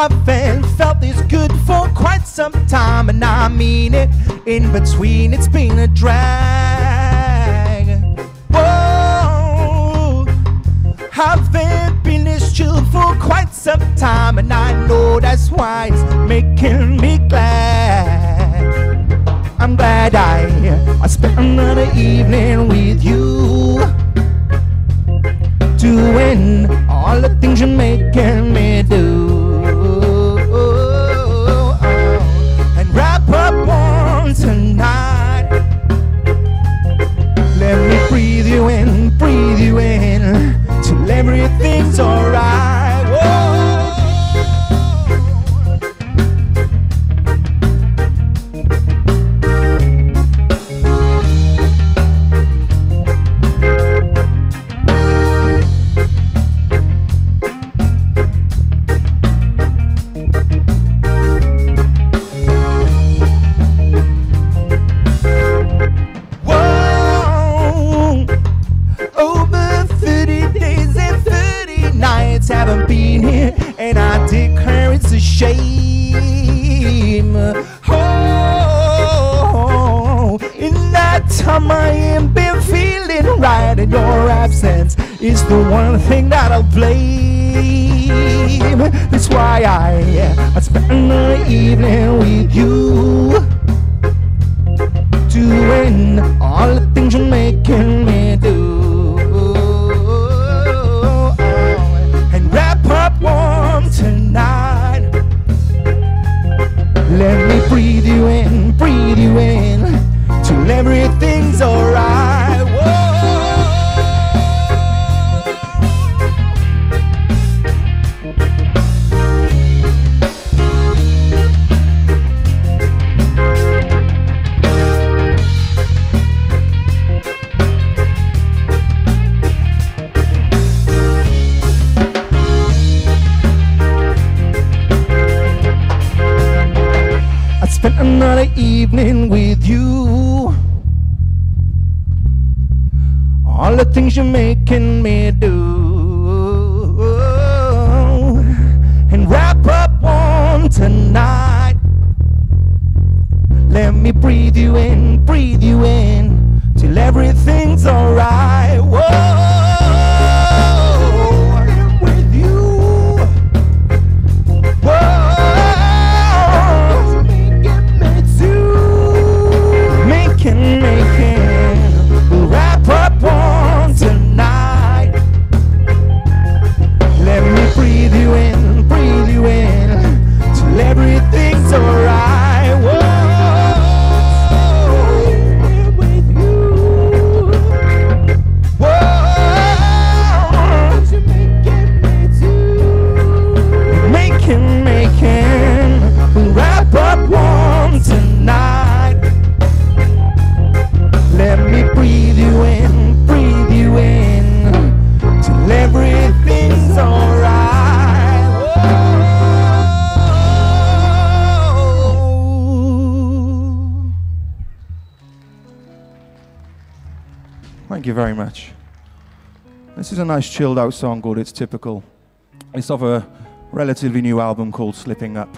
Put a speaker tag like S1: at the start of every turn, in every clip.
S1: Haven't felt this good for quite some time, and I mean it. In between, it's been a drag. Whoa, haven't been this chill for quite some time, and I know that's why it's making me glad. I'm glad I spent another evening with you, doing all the things you're making me do. And wrap up on tonight. Let me breathe you in, till everything's alright. Whoa. Haven't been here, and I declare it's a shame. Oh, in that time I ain't been feeling right, and your absence is the one thing that I'll blame. That's why I spent another evening with you, doing all the things you're making me do. Tonight, let me breathe you in, till everything's alright. Whoa. Spent another evening with you, all the things you're making me do, and wrap up on tonight. Let me breathe you in, till everything's alright. Whoa. We'll wrap up on tonight. Let me breathe you in, till everything's alright. Whoa, with you. Whoa, you're making me do. Making. We'll wrap up on tonight. Let me breathe you in, till everything's alright. Whoa. Thank you very much. This is a nice chilled out song called It's Typical. It's off a relatively new album called Slipping Up.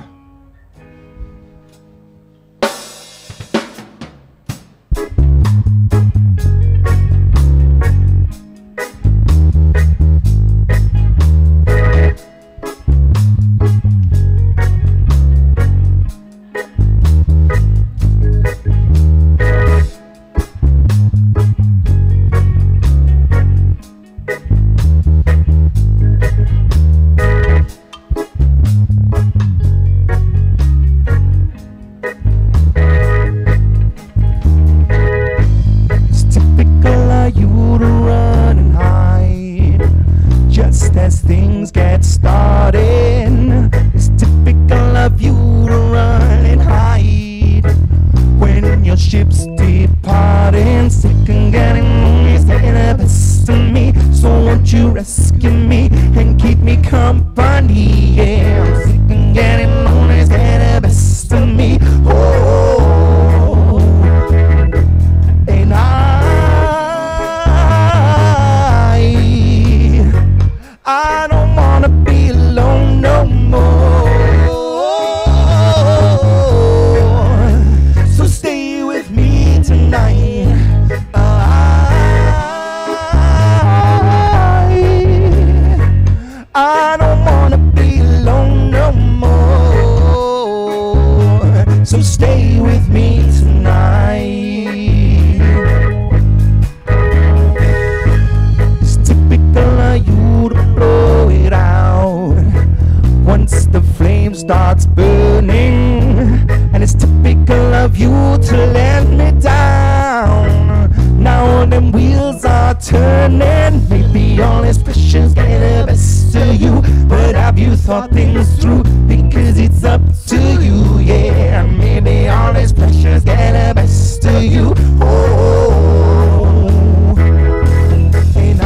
S1: I don't wanna be alone no more. starts burning, and it's typical of you to let me down. Now them wheels are turning, maybe all this pressure's getting the best of you, but have you thought things through? Because it's up to you, yeah. Maybe all this pressure's getting the best of you. Oh, and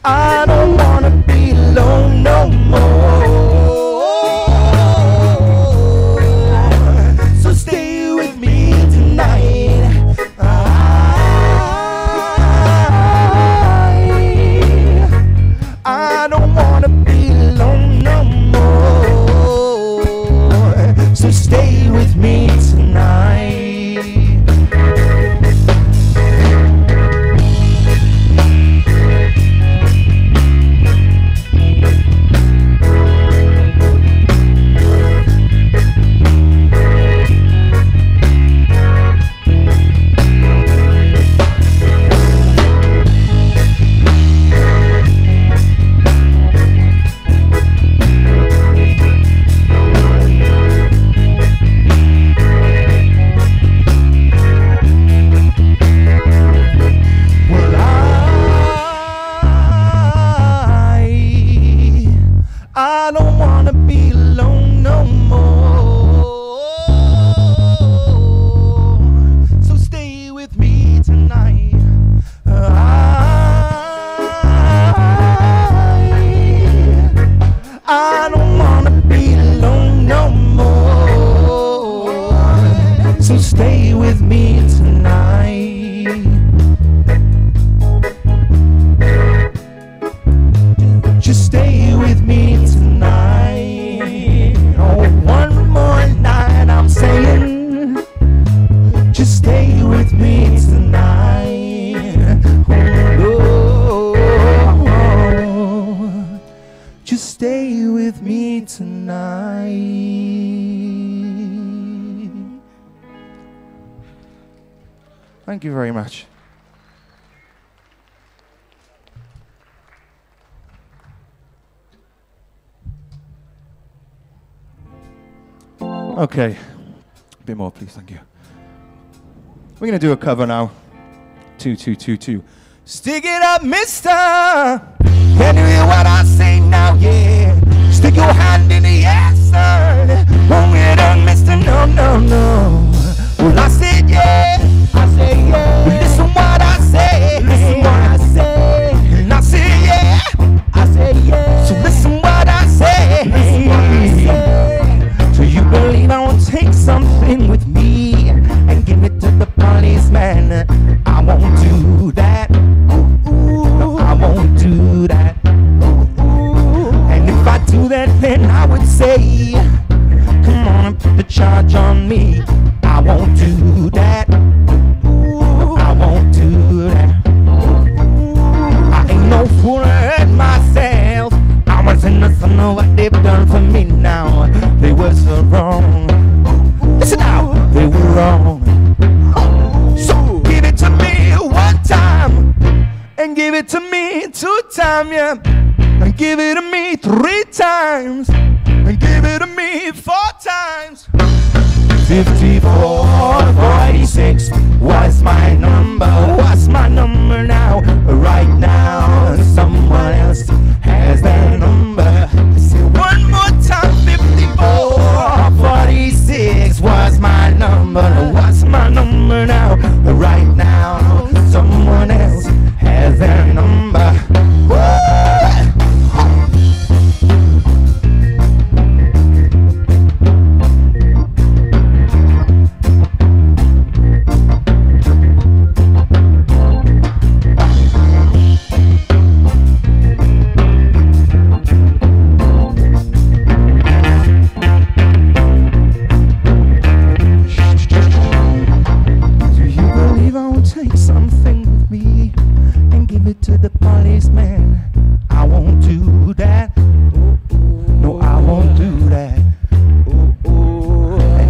S1: I don't wanna be alone no more. So stay with me tonight. I don't wanna be alone no more. So stay with me tonight. I don't wanna be alone no more. So stay with me tonight. I don't wanna be alone no more. So stay with me tonight. Just stay with me tonight. Oh, one more night, I'm saying. Just stay with me tonight. Oh, just stay with me tonight. Thank you very much. Okay, a bit more please, thank you. We're gonna do a cover now. 2-2-2-2. Stick it up, mister! Can you hear what I say now, yeah? Stick your hand in the air, son. Won't get on, mister, no, no, no. Well, I said yeah, I say yeah. Well, listen what I say, listen what I say. And I say yeah, I say yeah. So listen what I say, listen what I say. Do you believe I won't take something with me and give it to the policeman? I won't do that. No, I won't do that. And if I do that, then I would say, come on and put the charge on me. I won't do that. I won't do that. I ain't no fool, I hurt myself. I was innocent of what they've done for me now. They were so wrong. Listen now, they were wrong. So give it to me one time, and give it to me 2 times, yeah. And give it to me 3 times, and give it to me 4 times. 5446 was my number. What's my number now? Right now, someone else has that number. I say one more time, 5446 was my number. What's my number now? Right now, someone else has that number.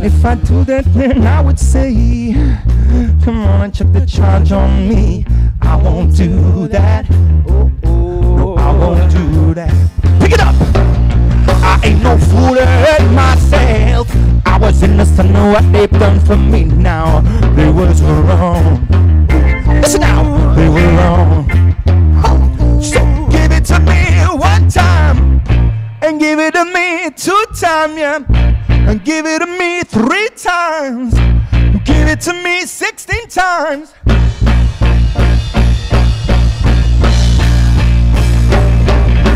S1: If I do that, then I would say, come on and check the charge on me. I won't do that. No, I won't do that. Pick it up. I ain't no fool to hurt myself. I was innocent of what they've done for me now. They was wrong. Listen now, they were wrong. So give it to me one time, and give it to me 2 times, yeah. And give it to me 3 times. Give it to me 16 times.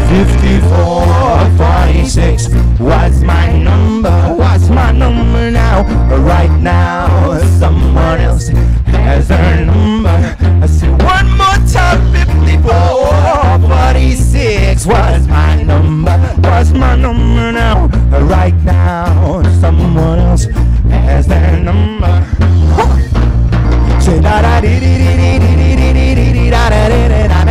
S1: 5446 was my number now. Right now, someone else has her number. I said one more time, 5446 was my number now. Right now, someone else has their number. Say da da dee dee dee dee dee dee dee dee dee da da da da da da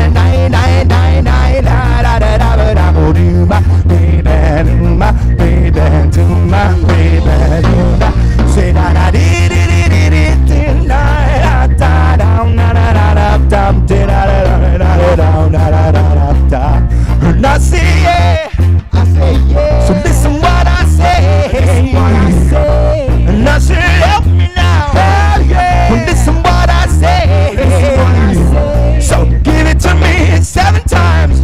S1: da da da da do my baby, do my baby, do my. Say da da dee dee dee dee dee dee da da da da da da da da da da da. And I say yeah, I say yeah. So listen what I say, and I say help me now. Well, listen what I say. So give it to me 7 times.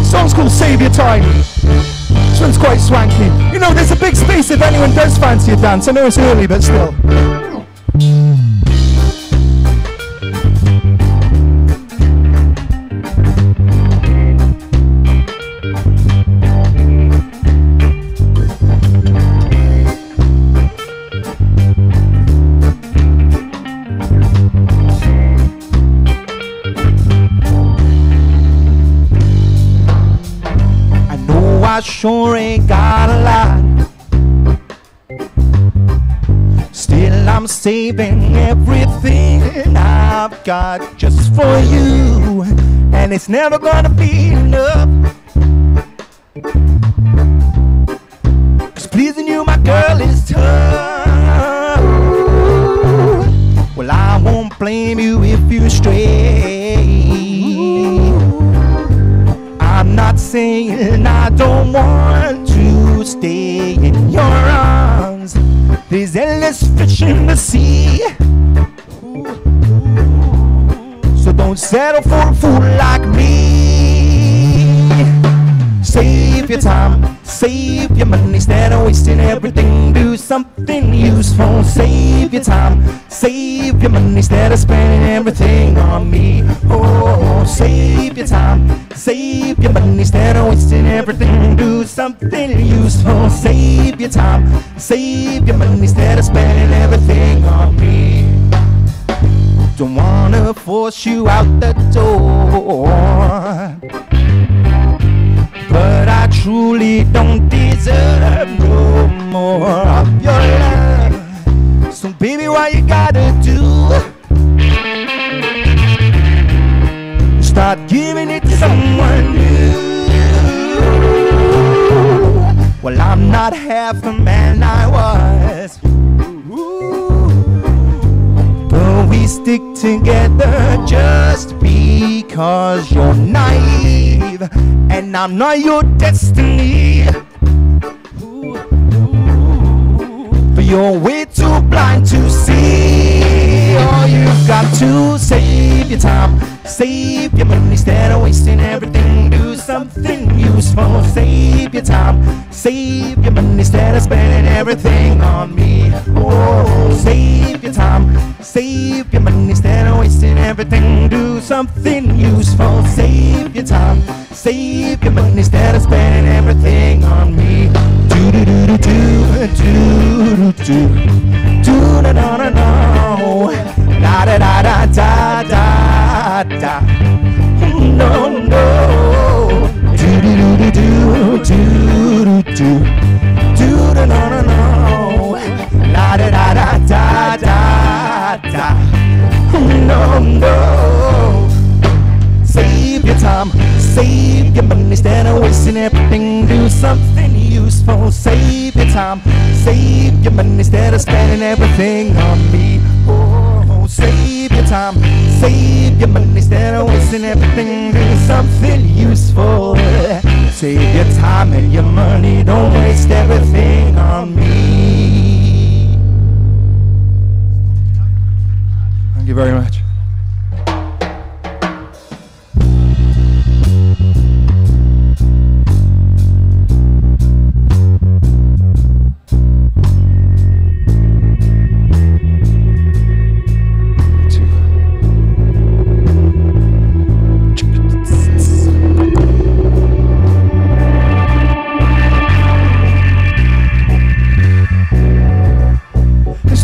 S1: Song's called Save Your Time. This one's quite swanky. You know, there's a big space if anyone does fancy a dance. I know it's early, but still. I sure ain't got a lot. Still I'm saving everything I've got just for you, and it's never gonna be enough. 'Cause pleasing you, my girl, is tough. Well, I won't blame you if you stray. I'm not saying I don't want to stay in your arms. There's endless fish in the sea. So don't settle for a fool like me. Save your time, save your money, instead of wasting everything. Do something useful. Save your time, save your money, instead of spending everything on me. Oh, save your time, save your money, instead of wasting everything. Do something useful. Save your time, save your money, instead of spending everything on me. Don't wanna force you out the door, but I truly don't deserve no more of your love. So baby, what you gotta do, start giving it to someone new. Well, I'm not half the man I was, but we stick together just because you're naive and I'm not your destiny. But you're way too blind to see. Oh, you've got to save your time, save your money, instead of wasting everything. Do something useful. Save your time, save your money, instead of spending everything on me. Oh, save your time, save your money, instead of wasting everything. Do something useful. Save your time, save your money, instead of spending everything on me. Do do do do do do do do da da da da da da da da da da. No no. Do do do do do do do do da da da da la da da da da da. No no. Save your time, save Save your money instead of wasting everything. Do something useful. Save your time. Save your money instead of spending everything on me. Oh, save your time. Save your money instead of wasting everything. Do something useful. Save your time and your money. Don't waste everything on me. Thank you very much.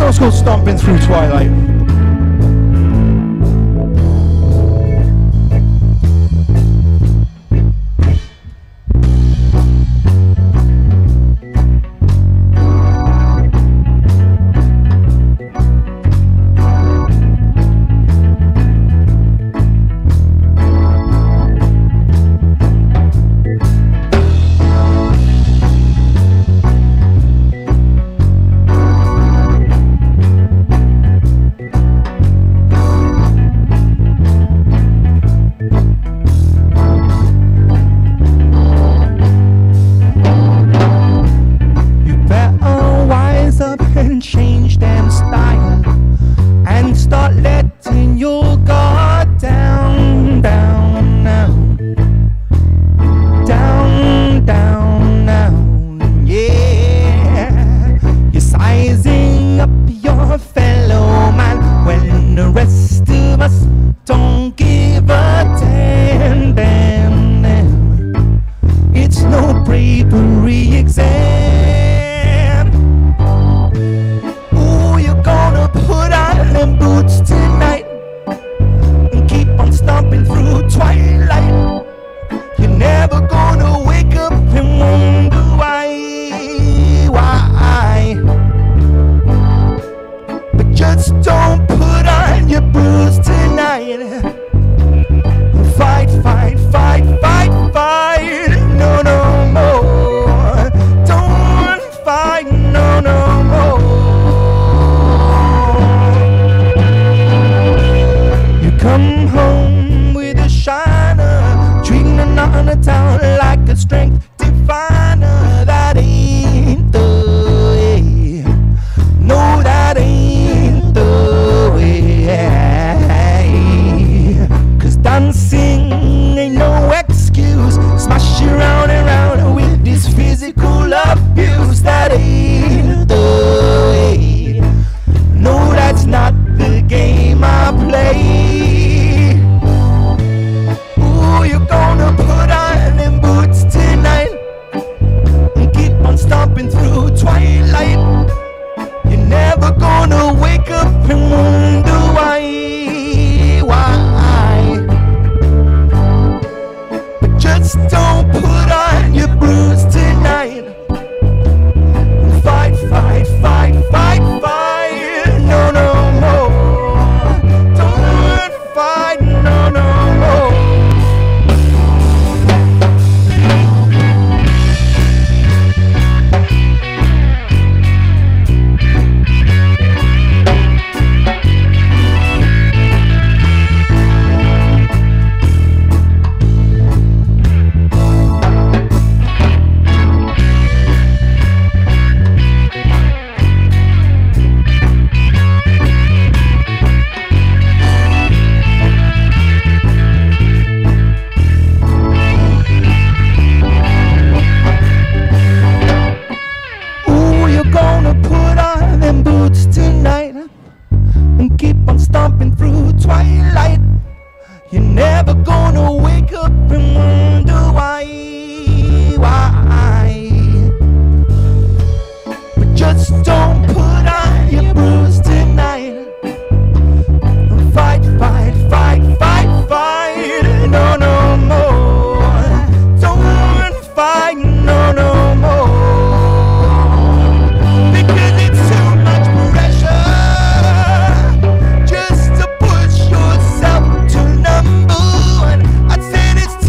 S1: It's called Stomping Through Twilight.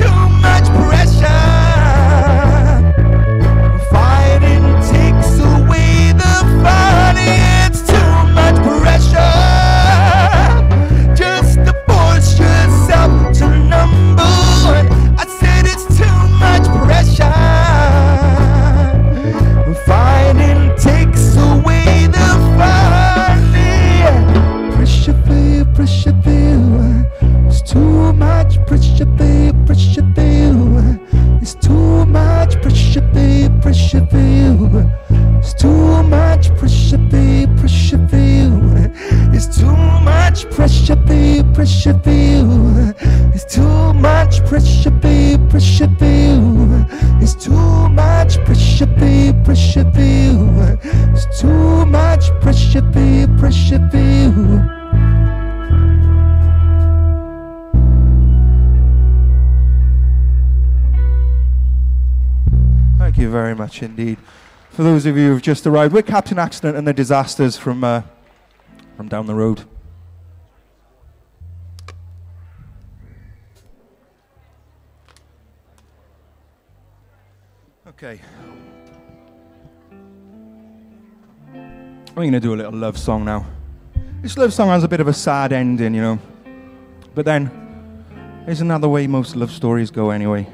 S2: Too
S1: too much pressure, babe, pressure, babe. It's too much pressure, babe, pressure, babe. It's too much pressure, babe, pressure, babe. It's too much pressure, babe, pressure, babe. It's too much pressure, babe, pressure, babe. It's too much pressure, babe, pressure, babe. It's too much pressure, babe, pressure, babe. Thank you very much indeed. For those of you who've just arrived, we're Captain Accident and the Disasters from down the road. Okay. I'm going to do a little love song now. This love song has a bit of a sad ending, you know. But then, there's another way most love stories go anyway.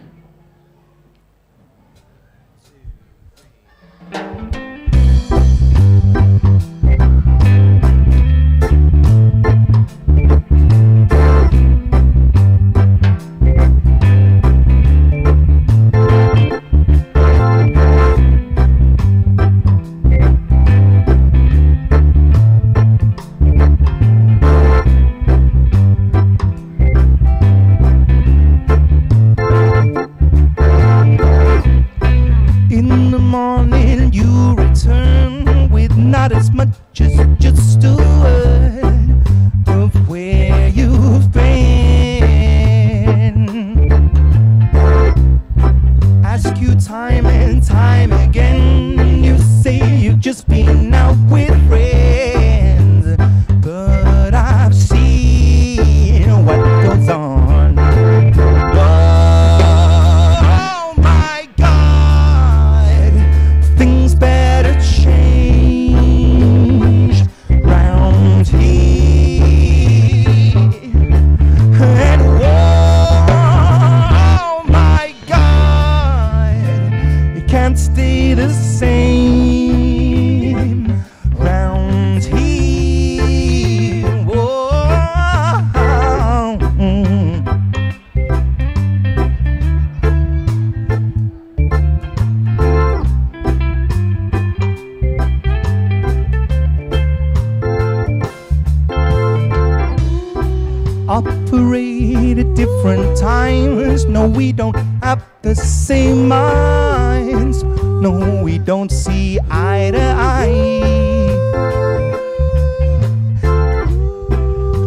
S1: Operate at different times. No, we don't have the same minds. No, we don't see eye to eye.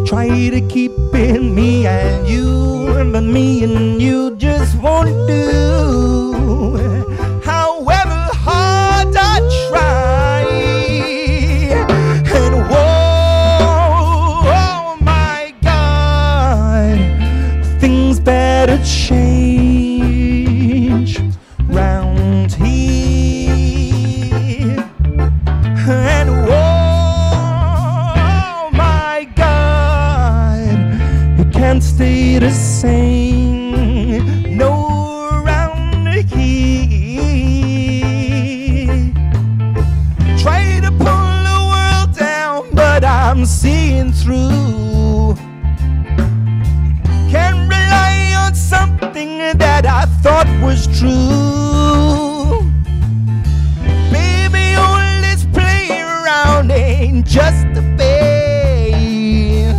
S1: Try to keep it me and you, but me and you just won't do. However hard I try, and oh my God, things better change round here. And oh my God, you can't stay the same. No, round here. Try to pull the world down, but I'm seeing through. Can't rely on something that I thought was true. Baby, all this play around ain't just a bay.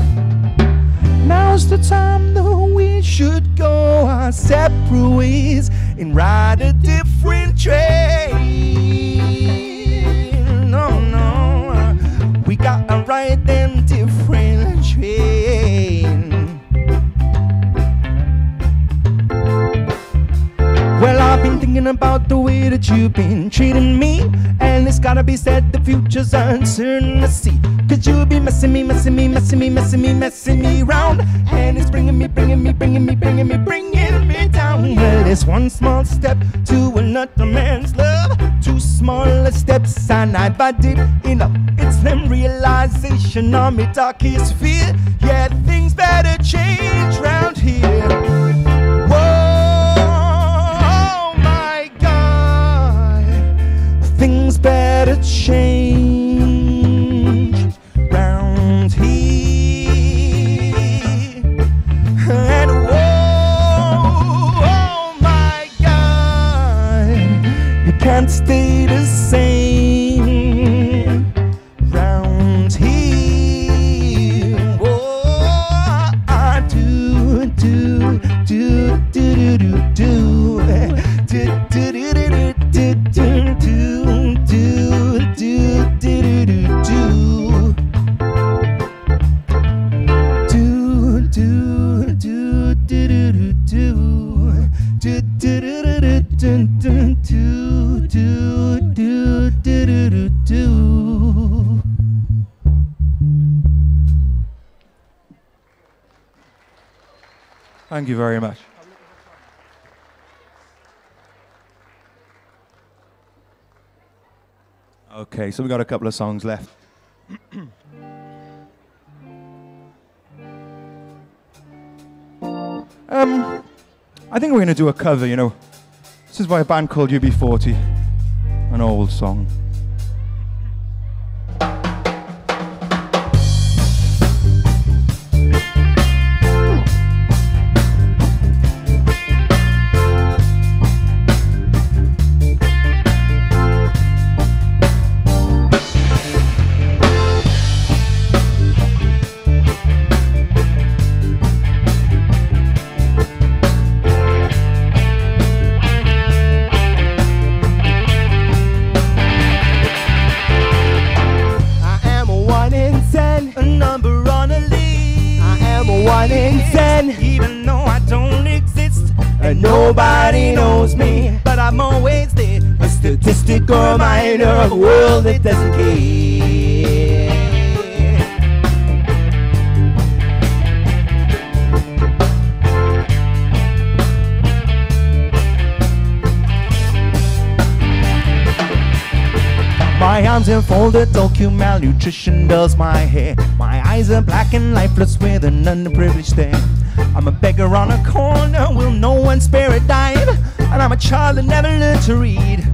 S1: Now's the time though we should go our separate ways and ride a different train. No, no, we gotta ride them different train. Well, I've been thinking about the way that you've been treating me, and it's gotta be said the future's uncertain to see. Cause you'll be messing me round, and it's bringing me down. Well, it's one small step to another man's love, two smaller steps and I did enough. It's them realization on me darkest fear. Yeah, things better change round here. Whoa, my God, things better change round here. And Thank you very much. Okay, so we've got a couple of songs left. I think we're going to do a cover, you know. This is by a band called UB40, an old song.
S2: Even though I don't exist and nobody knows me, but I'm always there, a statistical reminder of a world that doesn't care. My arms are folded, tokyo malnutrition dulls my hair. My eyes are black and lifeless with an underprivileged stare. I'm a beggar on a corner, will no one spare a dime? And I'm a child that never learned to read,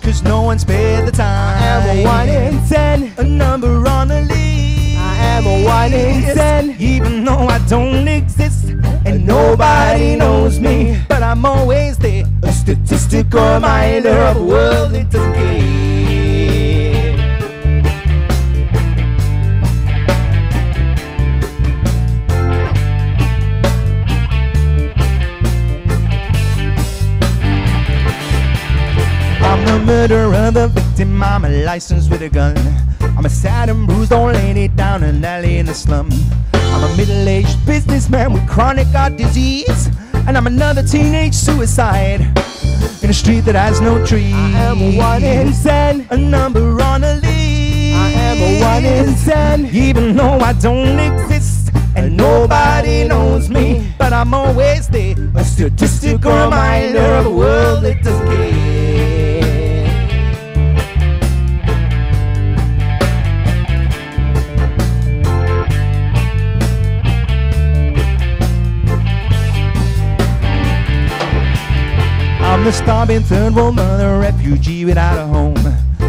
S2: cause no one spared the time. I am a 1 in 10, a number on a lead. I am a 1 in 10, even though I don't exist and nobody knows me, but I'm always there, a statistical reminder of a world that doesn't care. I'm the murderer, the victim, I'm a license with a gun. I'm a sad and bruised old lady down an alley in the slum. I'm a middle-aged businessman with chronic heart disease, and I'm another teenage suicide in a street that has no trees. I am a 1 in 10, a number on a lead. I am a 1 in 10, even though I don't exist and nobody knows me, but I'm always there, a statistical reminder of a world that doesn't care. I'm the starving third world mother, refugee without a home.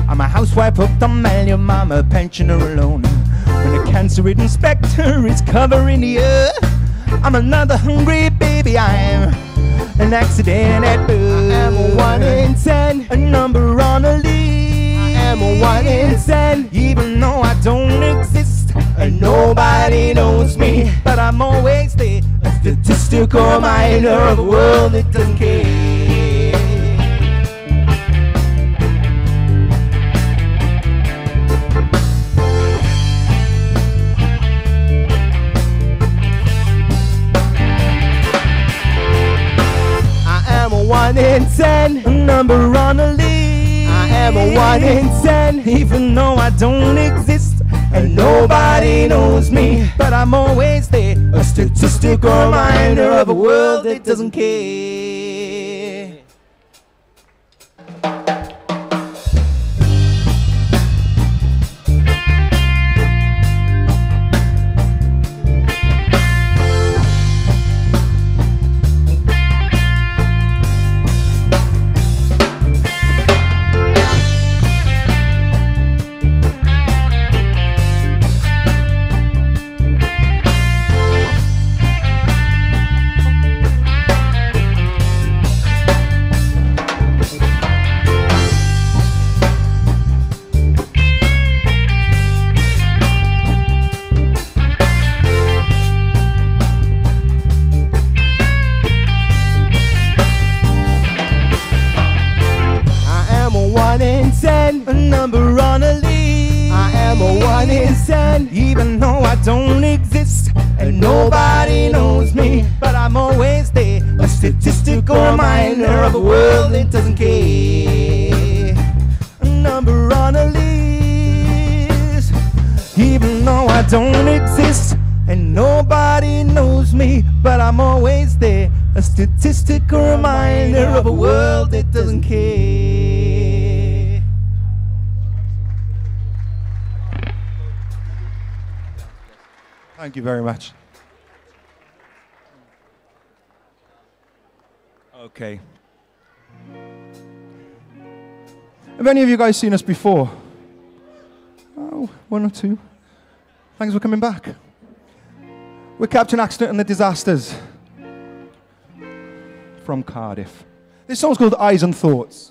S2: I'm a housewife hooked on Millennium, I'm a pensioner alone. When a cancer-ridden spectre is covering the earth, I'm another hungry baby, I'm an accident at birth. I am a 1 in 10, a number on a lead. I am a 1 in 10, even though I don't exist and nobody knows me, but I'm always there, a statistical reminder of a world that doesn't care. I am a 1 in 10, a number on a lead. I am a 1 in 10, even though I don't exist and nobody knows me, but I'm always there, a statistical reminder of a world that doesn't care. A number on a lead. I am a 1 in 10, even though I don't exist and nobody knows me, but I'm always there, a statistical reminder of a world that doesn't care. A number on a list, even though I don't exist and nobody knows me, but I'm
S1: I'm always there, a statistical reminder of a world that doesn't care. Thank you very much. Okay. Have any of you guys seen us before? Oh, one or two. Thanks for coming back. We're Captain Accident and the Disasters from Cardiff. This song's called Eyes and Thoughts.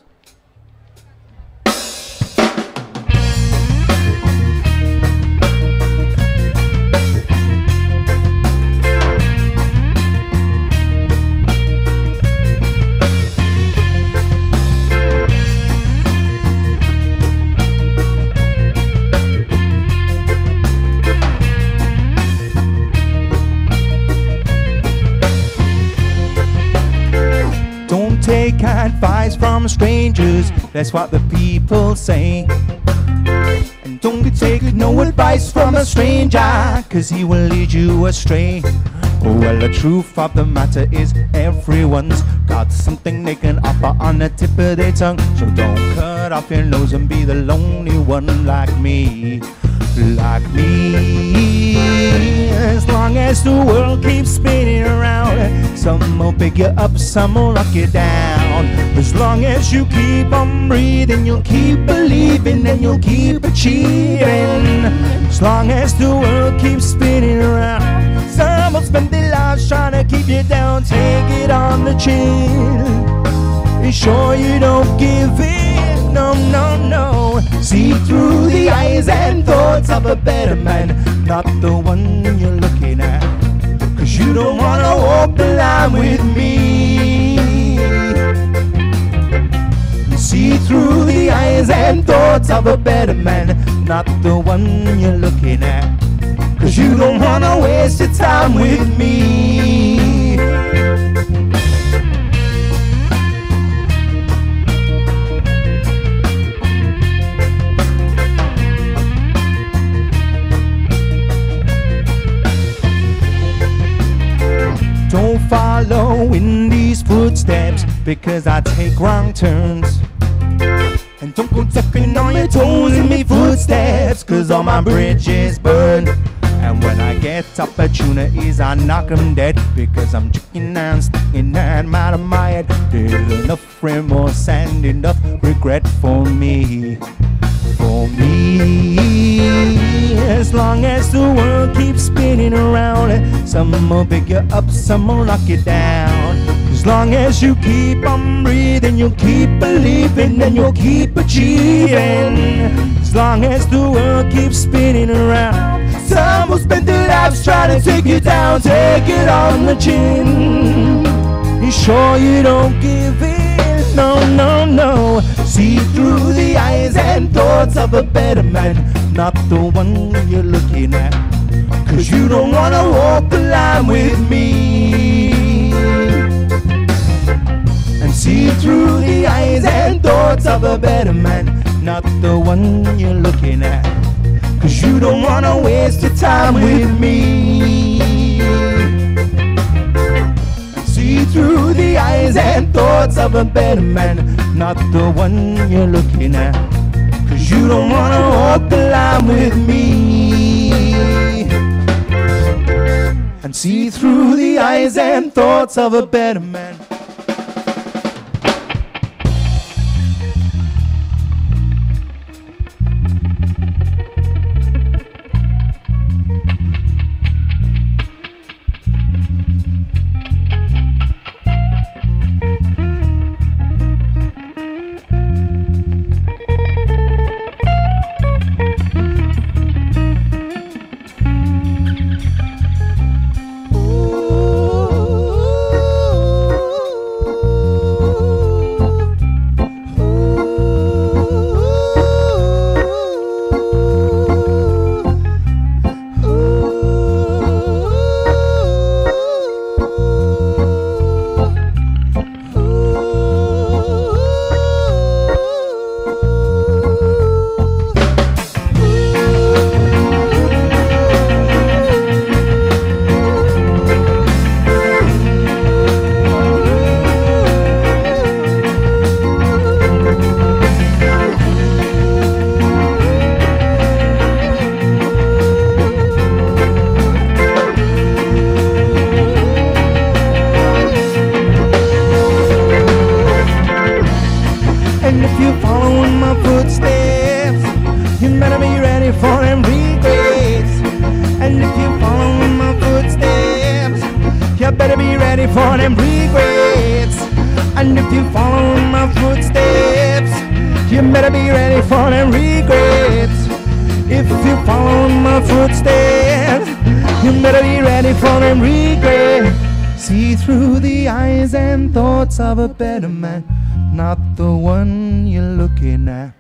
S1: Take advice from strangers, that's what the people say. And don't take no advice from a stranger, cause he will lead you astray. Oh, well, the truth of the matter is everyone's got something they can offer on the tip of their tongue. So don't cut off your nose and be the lonely one like me. Like me. As long as the world keeps spinning around, some will pick you up, some will knock you down. As long as you keep on breathing, you'll keep believing and you'll keep achieving. As long as the world keeps spinning around, some will spend their lives trying to keep you down. Take it on the chin, be sure you don't give in. No, no, no. See through the eyes and thoughts of a better man, not the one you're looking at. Cause you don't wanna walk the line with me. See through the eyes and thoughts of a better man, not the one you're looking at. Cause you don't wanna waste your time with me. Don't follow in these footsteps, because I take wrong turns. And don't go stepping on your toes in me footsteps, cause all my bridges burn. And when I get opportunities, I knock them dead, because I'm chicken and sticking and out of my head. There's enough remorse and enough regret for me. For me. As long as the world keeps spinning around, some will pick you up, some will knock you down. As long as you keep on breathing, you'll keep believing and you'll keep achieving. As long as the world keeps spinning around, some will spend their lives trying to take you down. Take it on the chin, be sure you don't give in. No, no, no. See through the eyes and thoughts of a better man, not the one you're looking at. Cause you don't wanna walk the line with me. And see through the eyes and thoughts of a better man, not the one you're looking at. Cause you don't wanna waste your time with me. And see through the eyes and thoughts of a better man, not the one you're looking at. Cause you don't wanna walk the line with me. And see through the eyes and thoughts of a better man. regrets. And if you follow my footsteps, you better be ready for them regrets. If you follow my footsteps, you better be ready for them regrets. See through the eyes and thoughts of a better man, not the one you're looking at.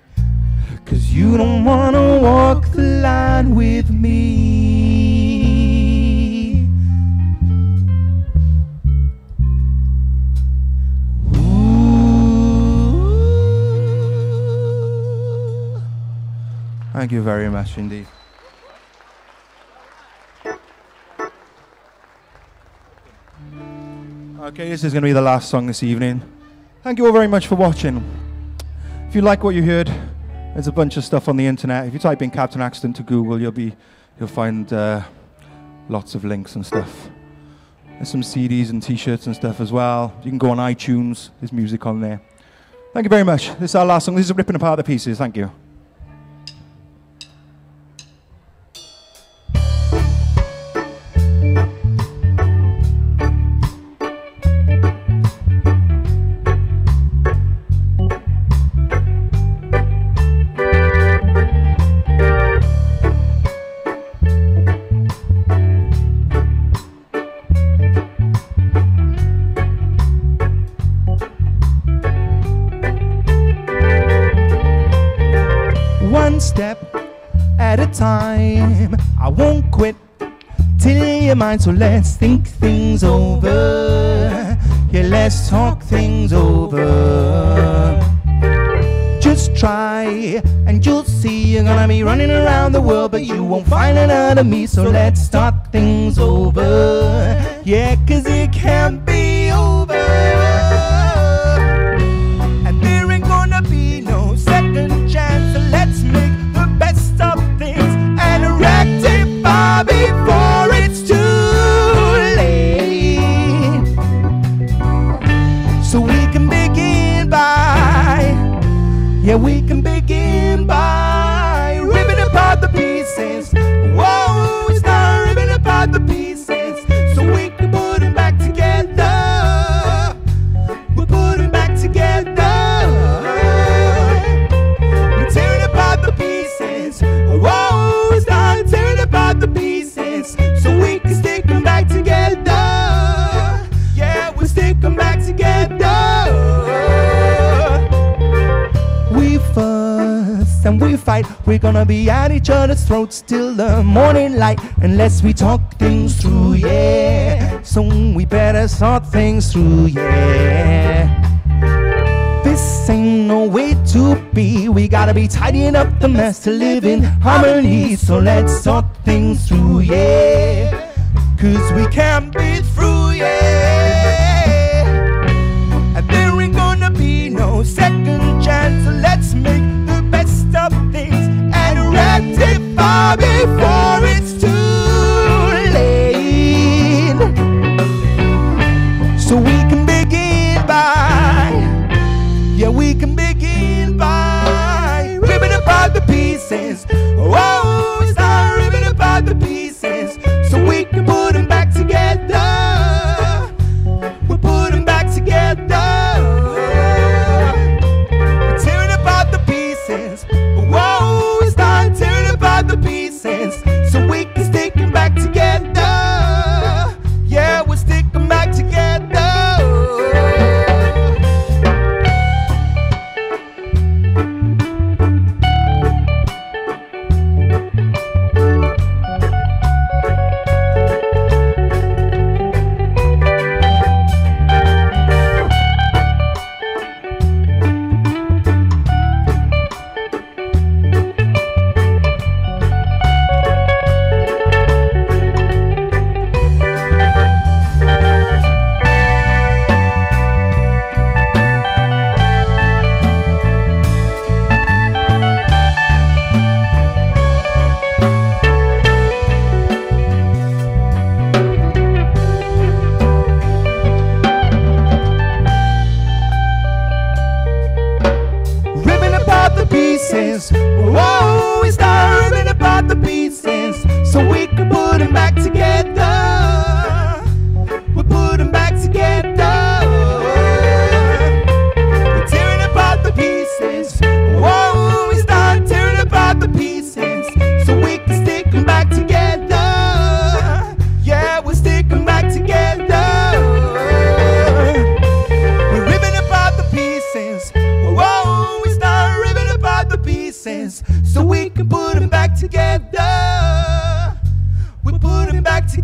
S1: 'Cause you don't wanna walk the line with me. Ooh.
S2: Thank you very much indeed. Okay, this is going to be the last song this evening. Thank you all very much for watching. If you like what you heard, there's a bunch of stuff on the internet. If you type in Captain Accident to Google, you'll find lots of links and stuff. There's some CDs and t-shirts and stuff as well. You can go on iTunes, there's music on there. Thank you very much. This is our last song. This is Ripping Apart the Pieces. Thank you.
S1: Step at a time, I won't quit till you're mine. So let's think things over. Yeah, let's talk things over. Just try and you'll see. You're gonna be running around the world, but you won't find another me. So let's start things over. Yeah, 'cause it can't be over. And there ain't gonna be no second chance. So let's make the best of things and rectify before it's too late. So we can begin by, yeah, we can begin by ripping apart the pieces. Whoa, start ripping apart the pieces so we can put them back together. We'll put them back together. Tearing apart the pieces. Whoa, start tearing apart the pieces so we can stick them back together. Yeah, we'll stick them back together. We fuss and we fight. We're gonna be at each other's throats till the morning light unless we talk things through, yeah. So we better sort things through, yeah. This ain't no way to be. We gotta be tidying up the mess to live in harmony. So let's sort things through, yeah. 'Cause we can't be through, yeah. And there ain't gonna be no second chance. So let's make the best of things and rectify before it's too late. So we can begin by, yeah, we can begin by ripping apart the pieces. Whoa, start ripping apart the pieces so we can put them back together. We'll put them back together. Tearing apart the pieces. Whoa, start tearing apart the pieces so we can stick them back together. Yeah, we'll stick them back together. Whoa, we start ripping apart the pieces so we can put them back together. We put them back together.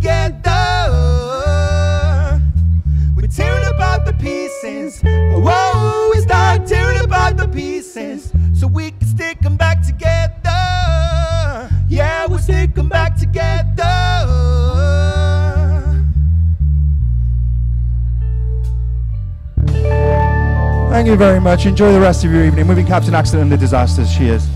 S1: together. We're tearing apart the pieces. Whoa, we start tearing apart the pieces so we can stick them back together. Yeah, we'll stick them back together.
S2: Thank you very much. Enjoy the rest of your evening. We've been Captain Accident and the Disasters. Cheers.